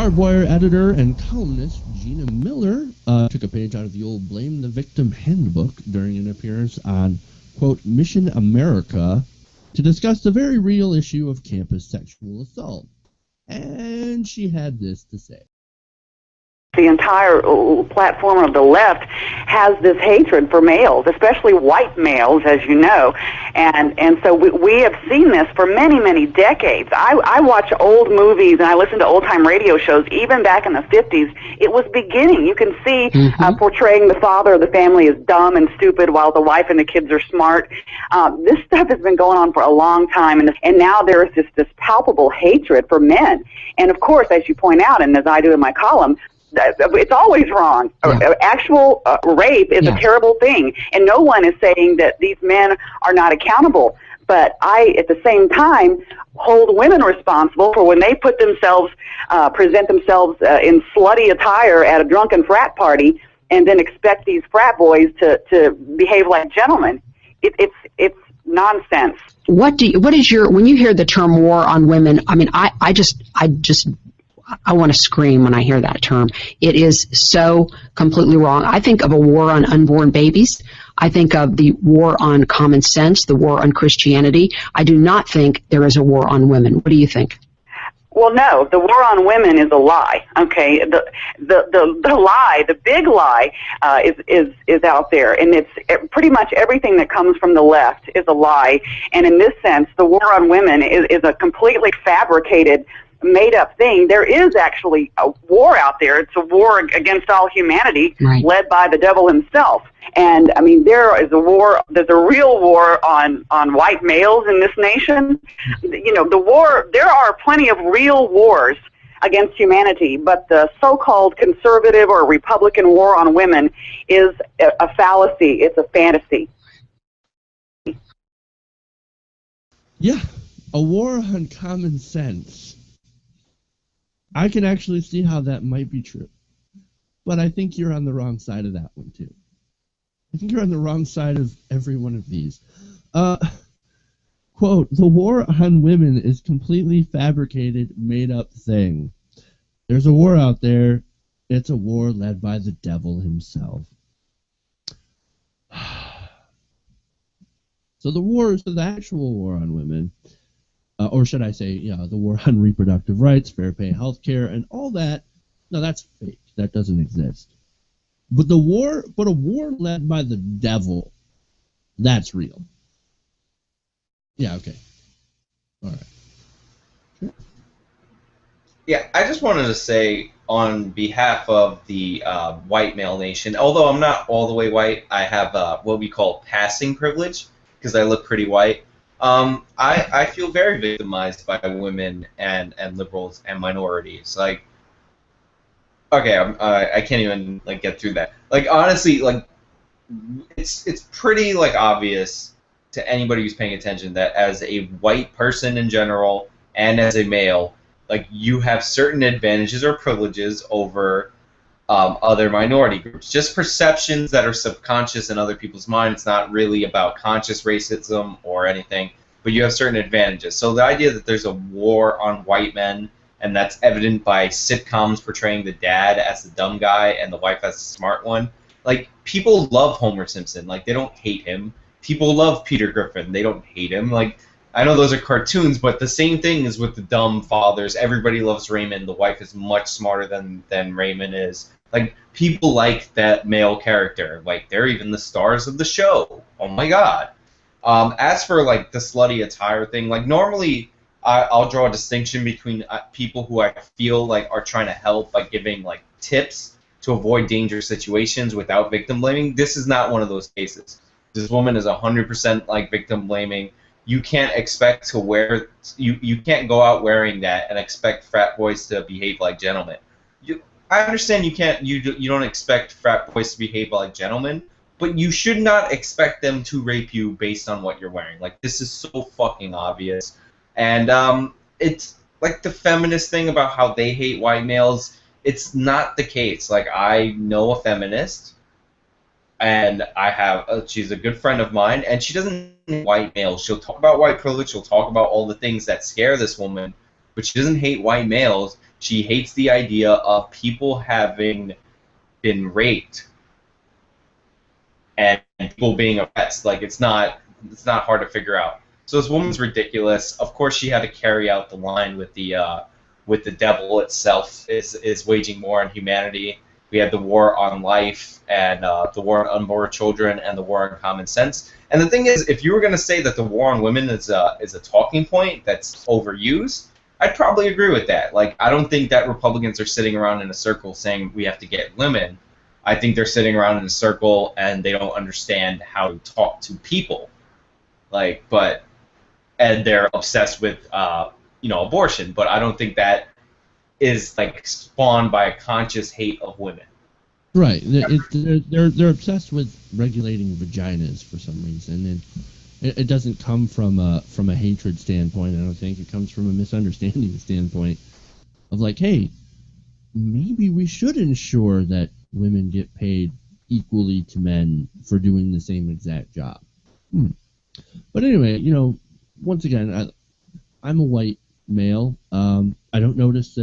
BarbWire editor and columnist Gina Miller took a page out of the old Blame the Victim handbook during an appearance on, quote, Mission America to discuss the very real issue of campus sexual assault. And she had this to say. The entire platform of the left has this hatred for males, especially white males, as you know, and so we have seen this for many, many decades. I watch old movies and I listen to old-time radio shows, even back in the 50s. It was beginning. You can see portraying the father of the family as dumb and stupid while the wife and the kids are smart. This stuff has been going on for a long time, and now there is just this palpable hatred for men. And, of course, as you point out, and as I do in my column, it's always wrong. Yeah. Actual rape is a terrible thing, and no one is saying that these men are not accountable. But I, at the same time, hold women responsible for when they put themselves, present themselves in slutty attire at a drunken frat party, and then expect these frat boys to behave like gentlemen. It's nonsense. What is your, when you hear the term war on women? I mean, I want to scream when I hear that term. It is so completely wrong. I think of a war on unborn babies. I think of the war on common sense, the war on Christianity. I do not think there is a war on women. What do you think? Well, no, the war on women is a lie. Okay, the lie, the big lie, is out there, and it's pretty much everything that comes from the left is a lie. And in this sense, the war on women is a completely fabricated, made-up thing. There is actually a war out there. It's a war against all humanity, led by the devil himself. And I mean, there is a war. There's a real war on white males in this nation. You know, the war. There are plenty of real wars against humanity, but the so-called conservative or Republican war on women is a fallacy. It's a fantasy. Yeah, a war on common sense. I can actually see how that might be true. But I think you're on the wrong side of that one, too. I think you're on the wrong side of every one of these. Quote, the war on women is completely fabricated, made-up thing. There's a war out there. It's a war led by the devil himself. So the actual war on women, or should I say, the war on reproductive rights, fair pay, health care, and all that, no, that's fake. That doesn't exist. But a war led by the devil, that's real. Yeah, okay. All right. Sure. Yeah, I just wanted to say on behalf of the white male nation, although I'm not all the way white, I have what we call passing privilege, because I look pretty white. I feel very victimized by women and liberals and minorities. Like, okay, I can't even get through that. Like, honestly, it's pretty obvious to anybody who's paying attention that as a white person in general and as a male, you have certain advantages or privileges over other minority groups. Just perceptions that are subconscious in other people's minds. It's not really about conscious racism or anything, but you have certain advantages. So the idea that there's a war on white men, and that's evident by sitcoms portraying the dad as the dumb guy and the wife as the smart one. People love Homer Simpson. They don't hate him. People love Peter Griffin. They don't hate him. I know those are cartoons, but the same thing is with the dumb fathers. Everybody loves Raymond. The wife is much smarter than Raymond is. People like that male character. They're even the stars of the show. Oh my God. As for the slutty attire thing, normally I'll draw a distinction between people who I feel are trying to help by giving tips to avoid dangerous situations without victim blaming. This is not one of those cases. This woman is 100% victim blaming. You can't expect to wear. You can't go out wearing that and expect frat boys to behave like gentlemen. I understand you can't. You don't expect frat boys to behave like gentlemen, but you should not expect them to rape you based on what you're wearing. This is so fucking obvious. And it's the feminist thing about how they hate white males. It's not the case. I know a feminist, and I have she's a good friend of mine, and she doesn't hate white males. She'll talk about white privilege. She'll talk about all the things that scare this woman, but she doesn't hate white males. She hates the idea of people having been raped and people being oppressed. Like, it's not hard to figure out. So this woman's ridiculous. Of course, she had to carry out the line with the devil itself is waging war on humanity. We had the war on life and the war on unborn children and the war on common sense. And the thing is, if you were going to say that the war on women is a talking point that's overused, I'd probably agree with that. Like, I don't think that Republicans are sitting around in a circle saying we have to get women. I think they're sitting around in a circle and they don't understand how to talk to people. Like, and they're obsessed with abortion. But I don't think that is like spawned by a conscious hate of women. Right. They're obsessed with regulating vaginas for some reason, and it doesn't come from a hatred standpoint. I don't think it comes from a misunderstanding standpoint of like, hey, maybe we should ensure that women get paid equally to men for doing the same exact job. But anyway, once again, I'm a white male. I don't notice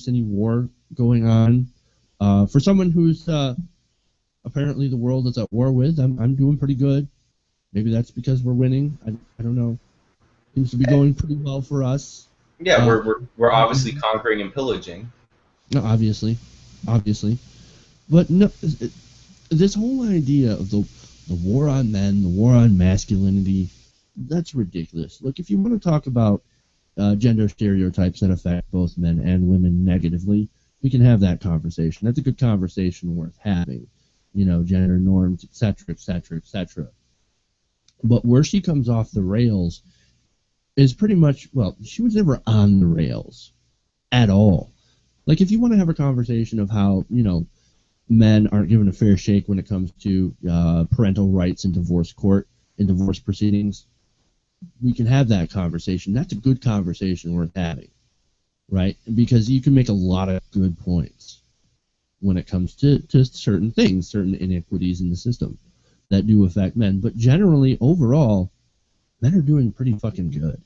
any war going on. For someone who's apparently the world is at war with, I'm doing pretty good. Maybe that's because we're winning. I don't know. Seems to be going pretty well for us. Yeah, we're obviously conquering and pillaging. No, obviously, but no, this whole idea of the war on men, the war on masculinity, that's ridiculous. Look, if you want to talk about gender stereotypes that affect both men and women negatively, we can have that conversation. That's a good conversation worth having. Gender norms, etc., etc., etc. But where she comes off the rails is pretty much, well, she was never on the rails at all. Like, if you want to have a conversation of how, men aren't given a fair shake when it comes to parental rights in divorce court, in divorce proceedings, we can have that conversation. That's a good conversation worth having, right? Because you can make a lot of good points when it comes to certain things, certain inequities in the system that do affect men. But generally, overall, men are doing pretty fucking good.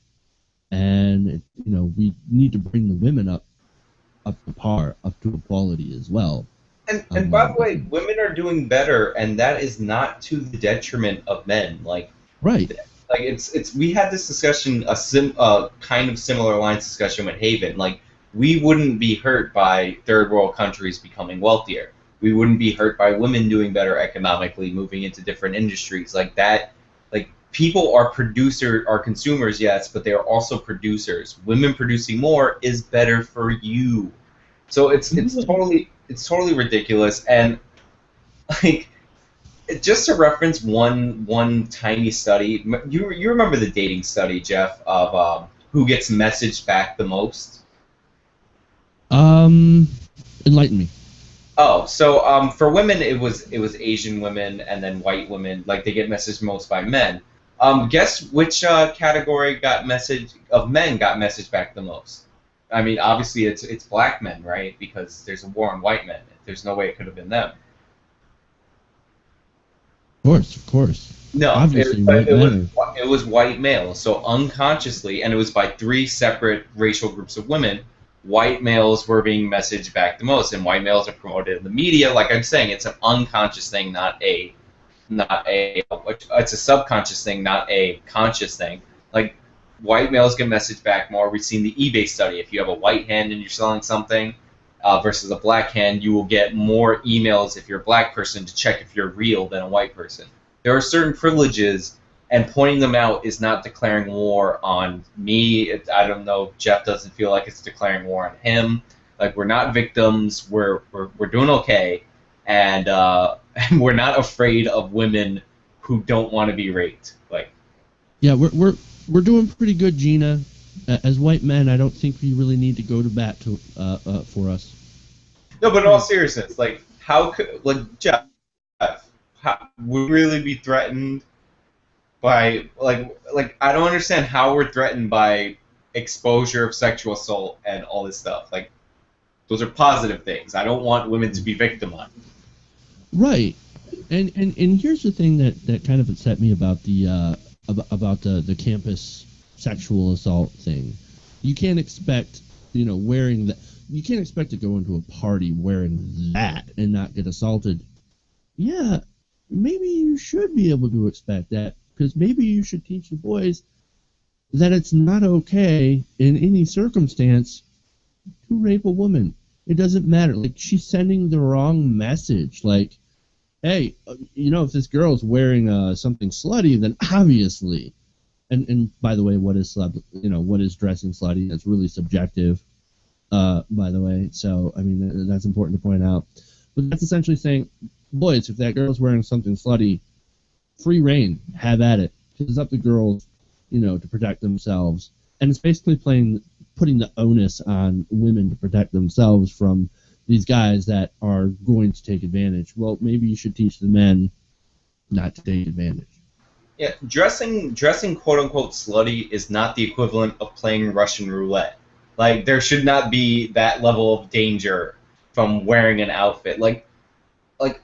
And, we need to bring the women up to par, up to equality as well. And by the way, women are doing better, and that is not to the detriment of men. Like, right. Like, it's we had this discussion, a kind of similar lines discussion with Haven. Like, we wouldn't be hurt by third world countries becoming wealthier. We wouldn't be hurt by women doing better economically, moving into different industries like that. Like, people are consumers, yes, but they are also producers. Women producing more is better for you. So it's totally ridiculous. And like, just to reference one tiny study, you remember the dating study, Jeff, of who gets messaged back the most? Enlighten me. Oh, so for women it was Asian women and then white women, like they get messaged most by men. Guess which category of men got messaged back the most? I mean, obviously it's black men, right? Because there's a war on white men. There's no way it could have been them. Of course. No, obviously, it was white males. So unconsciously, and it was by 3 separate racial groups of women, white males were being messaged back the most, and white males are promoted in the media. Like I'm saying, it's an unconscious thing, it's a subconscious thing, not a conscious thing. Like, white males get messaged back more. We've seen the eBay study. If you have a white hand and you're selling something versus a black hand, you will get more emails if you're a black person to check if you're real than a white person. There are certain privileges, and pointing them out is not declaring war on me. I don't know. Jeff doesn't feel like it's declaring war on him. Like, we're not victims. We're doing okay, and we're not afraid of women who don't want to be raped. Like, yeah, we're doing pretty good, Gina. As white men, I don't think we really need to go to bat for us. No, but in all seriousness, like, how could, like, Jeff, would we really be threatened by, like I don't understand how we're threatened by exposure of sexual assault and all this stuff. Like, those are positive things. I don't want women to be victimized. Right, and here's the thing that kind of upset me about the campus sexual assault thing. You can't expect wearing that. You can't expect to go into a party wearing that and not get assaulted. Yeah, maybe you should be able to expect that, because maybe you should teach the boys that it's not okay in any circumstance to rape a woman. It doesn't matter. Like, she's sending the wrong message. Like, hey, if this girl's wearing something slutty, then obviously. And by the way, what is dressing slutty? That's really subjective, by the way. So, I mean, that's important to point out. But that's essentially saying, boys, if that girl's wearing something slutty, free reign, have at it. It's up to girls, to protect themselves. And it's basically putting the onus on women to protect themselves from these guys that are going to take advantage. Well, maybe you should teach the men not to take advantage. Yeah, dressing quote-unquote slutty is not the equivalent of playing Russian roulette. Like, there should not be that level of danger from wearing an outfit. Like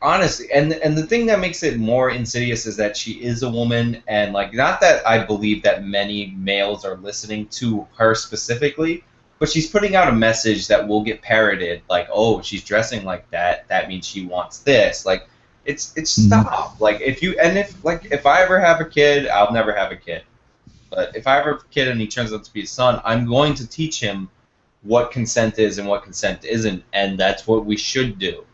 honestly, and the thing that makes it more insidious is that she is a woman, and not that I believe that many males are listening to her specifically, but she's putting out a message that will get parroted, like, oh, she's dressing like that, that means she wants this. Like, it's stop. Like, if I ever have a kid, I'll never have a kid. But if I ever have a kid and he turns out to be a son, I'm going to teach him what consent is and what consent isn't, and that's what we should do.